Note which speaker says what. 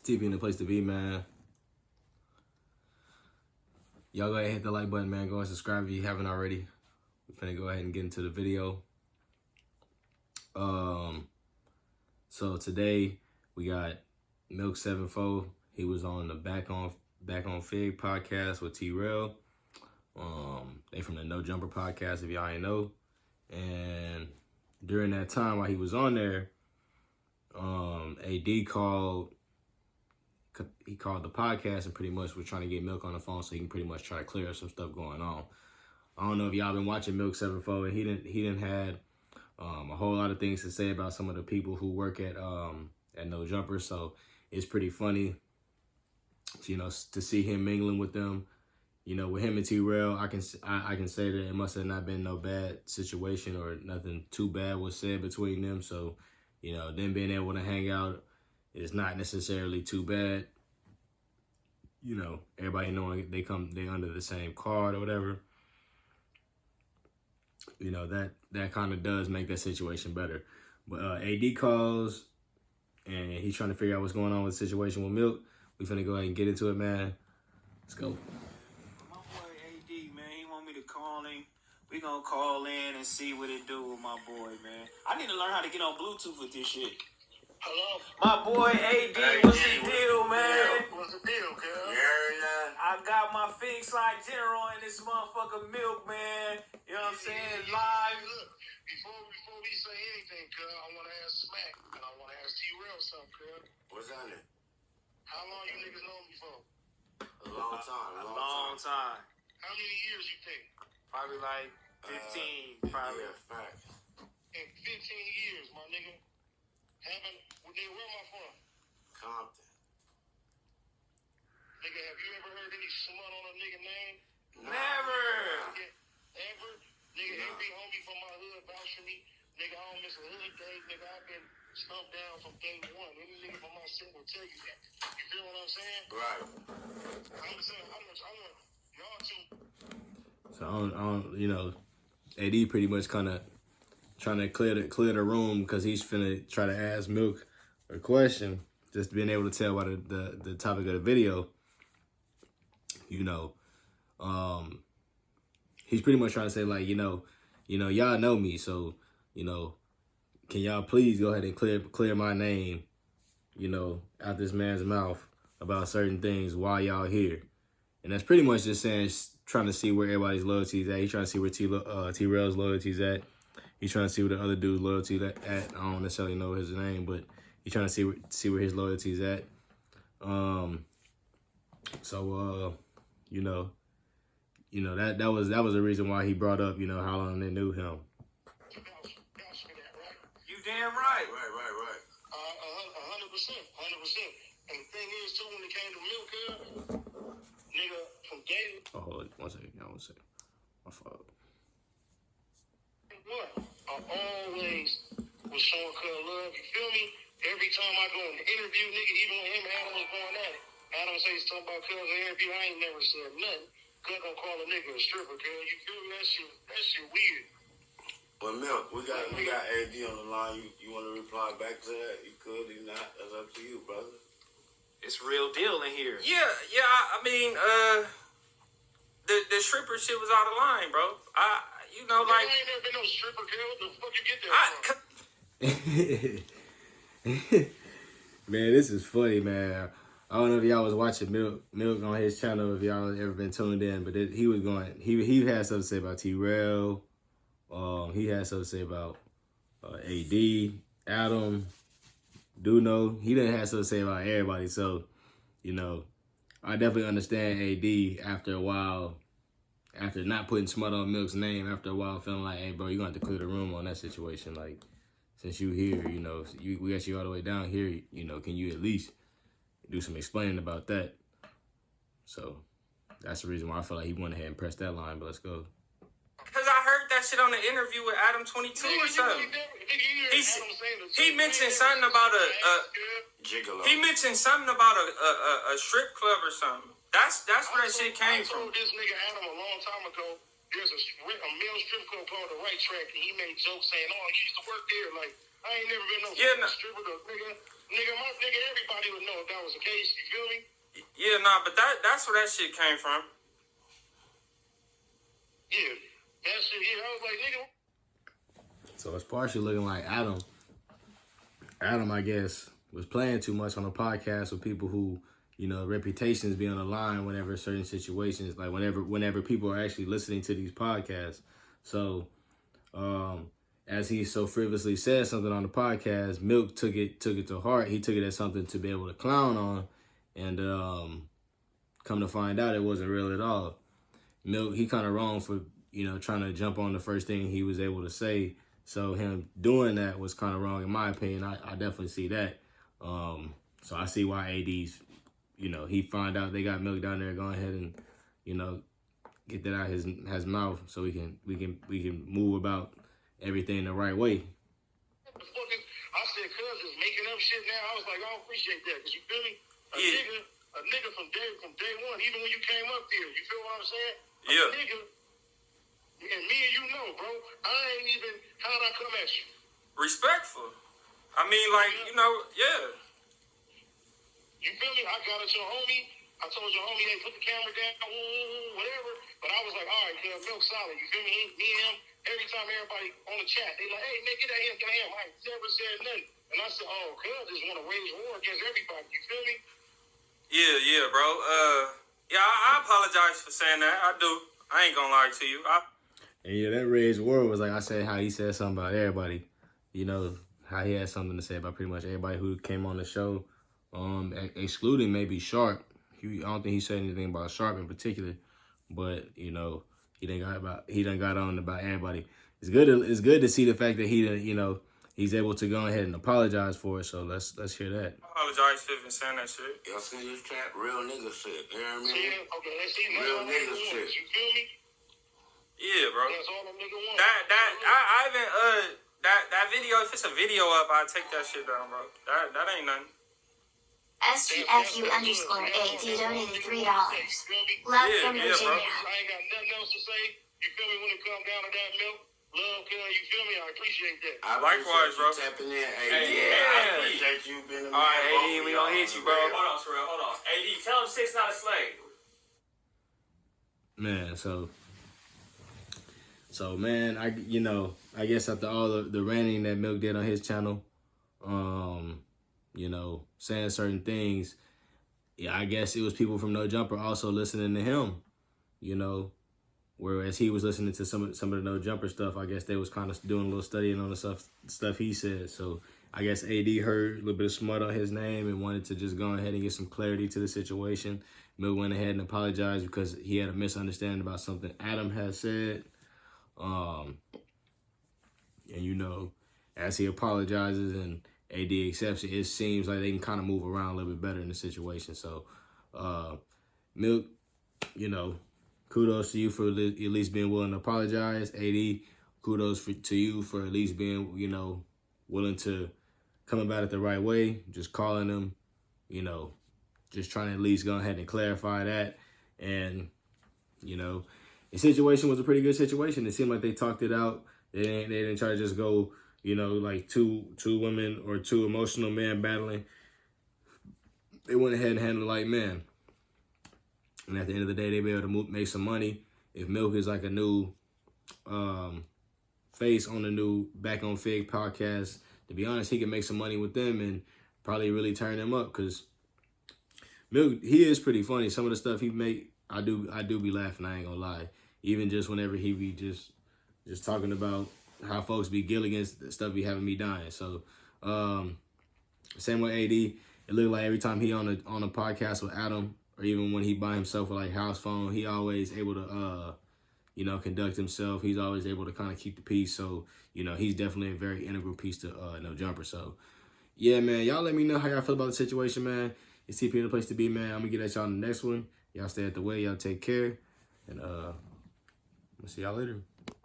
Speaker 1: TP in the place to be, man. Y'all go ahead and hit the like button, man. Go and subscribe if you haven't already. We're finna go ahead and get into the video. So today we got milk74. He was on the Back on Fig podcast with Rell. They from the No Jumper podcast, if y'all ain't know. And during that time while he was on there, AD called the podcast and pretty much was trying to get Milk on the phone so he can pretty much try to clear up some stuff going on. I don't know if y'all been watching milk74, and he didn't had a whole lot of things to say about some of the people who work at No Jumper. So it's pretty funny, you know, to see him mingling with them. You know, with him and Rell, I can say that it must have not been no bad situation or nothing too bad was said between them. So, you know, them being able to hang out is not necessarily too bad. You know, everybody knowing they under the same card or whatever. You know, that kind of does make that situation better. But AD calls and he's trying to figure out what's going on with the situation with Milk. We finna go ahead and get into it, man. Let's go.
Speaker 2: Call him. We gonna call in and see what it do with my boy, man. I need to learn how to get on Bluetooth with this shit.
Speaker 3: Hello?
Speaker 2: My boy AD, what's the deal, man?
Speaker 3: What's the deal, cuz?
Speaker 2: I got my Fig Slide General in this motherfucker Milk, man. You know what I'm saying? Live.
Speaker 3: Look, before we say anything, cuz, I want to ask Smack, and I want to ask Rell something, cuz.
Speaker 4: What's on it?
Speaker 3: How long you niggas known me for?
Speaker 4: A long time.
Speaker 2: A long time.
Speaker 3: How many years you think?
Speaker 2: Probably like 15, probably.
Speaker 4: Yeah, fact.
Speaker 3: In 15 years, my nigga. Where am I from?
Speaker 4: Compton.
Speaker 3: Nigga, have you ever heard any smut on a nigga name?
Speaker 2: Never.
Speaker 3: Ever? Nigga, every homie from my hood vouch for me. Nigga, I don't miss a hood day. Nigga, I've been stumped down from day one. Any nigga from my city will tell you that. You feel what I'm saying?
Speaker 4: Right.
Speaker 3: I'm saying, I want y'all to...
Speaker 1: So I don't, you know, AD pretty much kind of trying to clear the room because he's finna try to ask Milk a question, just being able to tell by the topic of the video. You know, he's pretty much trying to say like, you know, y'all know me, so you know, can y'all please go ahead and clear my name, you know, out this man's mouth about certain things while y'all here, and that's pretty much just saying. Trying to see where everybody's loyalty is at. He's trying to see where Rell's loyalty is at. He's trying to see where the other dude's loyalty is at. I don't necessarily know his name, but he's trying to see where his loyalty is at. You know that was the reason why he brought up, you know, how long they knew him.
Speaker 2: You damn right.
Speaker 4: Right.
Speaker 3: 100%. And the thing is, too, when it came to Milk, nigga, from day
Speaker 1: Oh, hold on, one second. My fault.
Speaker 3: What? I always was showing cuz love. You feel me? Every time I go in the interview, nigga, even when him and Adam was going at it, Adam say he's talking about cuz in the interview. I ain't never said nothing. Cuz gonna call a nigga a stripper, cuz. You feel me? That shit weird.
Speaker 4: Well, Milk, we got AD on the line. You want to reply back to that? You could, you not. That's up to you, brother.
Speaker 2: It's real deal in here.
Speaker 5: Yeah. I mean, the stripper shit was out of line, bro. You know, like.
Speaker 3: I ain't never been no stripper, girl. What the fuck you get that from?
Speaker 1: Man, this is funny, man. I don't know if y'all was watching Milk on his channel, if y'all ever been tuned in, but he had something to say about Rell. He had something to say about AD, Adam, Duno. He didn't have something to say about everybody. So, you know, I definitely understand AD after a while, after not putting smut on Milk's name, after a while feeling like, hey, bro, you're going to have to clear the room on that situation. Like, since you here, you know, we got you all the way down here, you know, can you at least do some explaining about that? So that's the reason why I feel like he went ahead and pressed that line, but let's go.
Speaker 5: Because I heard that shit on the interview with Adam 22 or something. He mentioned something about
Speaker 4: Gigolo.
Speaker 5: He mentioned something about a strip club or something. That's where that shit came from.
Speaker 3: I told this nigga Adam a long time ago, there's a male strip club called the Right Track, and he made jokes saying, "Oh, he used to work there." Like, I ain't never been no stripper, nigga. Everybody would know if that was the case. You feel me?
Speaker 5: Yeah, but that's where that shit came from.
Speaker 3: Yeah, that shit. Yeah, I was like, nigga.
Speaker 1: So it's partially looking like Adam, I guess, was playing too much on a podcast with people who, you know, reputations be on the line whenever certain situations, like whenever people are actually listening to these podcasts. So, as he so frivolously said something on the podcast, Milk took it to heart. He took it as something to be able to clown on, and come to find out it wasn't real at all. Milk, he kind of wrong for, you know, trying to jump on the first thing he was able to say. So him doing that was kind of wrong in my opinion. I definitely see that. So I see why AD's, you know, he find out they got Milk down there. Go ahead and, you know, get that out his mouth so we can move about everything the right way.
Speaker 3: I said, cuz is making up shit now. I was like, I don't appreciate that. Cause you feel me? A nigga from day one, even when you came up there, you feel what I'm saying?
Speaker 5: Yeah.
Speaker 3: A nigga, and me and you know, bro, I ain't even, how'd I come at you?
Speaker 5: Respectful. I mean, like, you know, yeah.
Speaker 3: You feel me? I got at your homie. I told your homie, hey, put the camera down, whatever. But I was like, all right, Milk solid. You feel me? Me and him, every time everybody on the chat, they like, hey, man, get that him, get that him. I ain't never said nothing. And I said, oh, cuz just want to wage war against everybody. You feel me?
Speaker 5: Yeah, bro. Yeah, I apologize for saying that. I do. I ain't gonna lie to you.
Speaker 1: And yeah, that Rage War was like I said, how he said something about everybody. You know, how he had something to say about pretty much everybody who came on the show. Excluding maybe Sharp. I don't think he said anything about Sharp in particular. But, you know, he done got on about everybody. It's good to see the fact that he, you know, he's able to go ahead and apologize for it. So let's hear that.
Speaker 5: I apologize for even saying that shit.
Speaker 4: Y'all see this chat? Real nigga shit. You know what I mean?
Speaker 3: Yeah, okay, let's see.
Speaker 4: Real nigga shit.
Speaker 3: You feel me?
Speaker 5: Yeah, bro.
Speaker 3: That's all a nigga wants.
Speaker 5: I even that video, if it's a video up, I take that shit down, bro. That ain't nothing.
Speaker 6: SGFU_AD donated $3. Love from Virginia.
Speaker 3: I ain't got nothing else to say. You feel me? When it comes down to that, Milk, love, cuz, you feel me? I appreciate that.
Speaker 5: Likewise, bro.
Speaker 4: Tapping in, AD.
Speaker 5: Yeah.
Speaker 4: I appreciate you being a man.
Speaker 5: All right, AD, we gonna hit you, bro.
Speaker 2: Hold on. AD, tell him 6 not a slave.
Speaker 1: Man, so man, I guess after all the ranting that Milk did on his channel, you know, saying certain things, yeah, I guess it was people from No Jumper also listening to him, you know, whereas he was listening to some of the No Jumper stuff. I guess they was kind of doing a little studying on the stuff he said. So I guess AD heard a little bit of smut on his name and wanted to just go ahead and get some clarity to the situation. Milk went ahead and apologized because he had a misunderstanding about something Adam had said. And, you know, as he apologizes and AD accepts it, it seems like they can kind of move around a little bit better in the situation. So, Milk, you know, kudos to you for at least being willing to apologize. AD, kudos to you for at least being, you know, willing to come about it the right way. Just calling them, you know, just trying to at least go ahead and clarify that. And, you know, the situation was a pretty good situation. It seemed like they talked it out. They didn't try to just go, you know, like two women or two emotional men battling. They went ahead and handled it like men. And at the end of the day, they be able to make some money. If Milk is like a new face on the new Back on Fig podcast, to be honest, he can make some money with them and probably really turn them up. Because Milk, he is pretty funny. Some of the stuff he make, I do be laughing. I ain't gonna lie. Even just whenever he be just talking about how folks be Gilligan's stuff be having me dying. So, same with AD. It looked like every time he on a podcast with Adam, or even when he by himself with like house phone, he always able to, you know, conduct himself. He's always able to kind of keep the peace. So, you know, he's definitely a very integral piece to No Jumper. So, yeah, man, y'all let me know how y'all feel about the situation, man. It's TP in the place to be, man. I'm gonna get at y'all in the next one. Y'all stay at the way. Y'all take care. And, I'll see y'all later.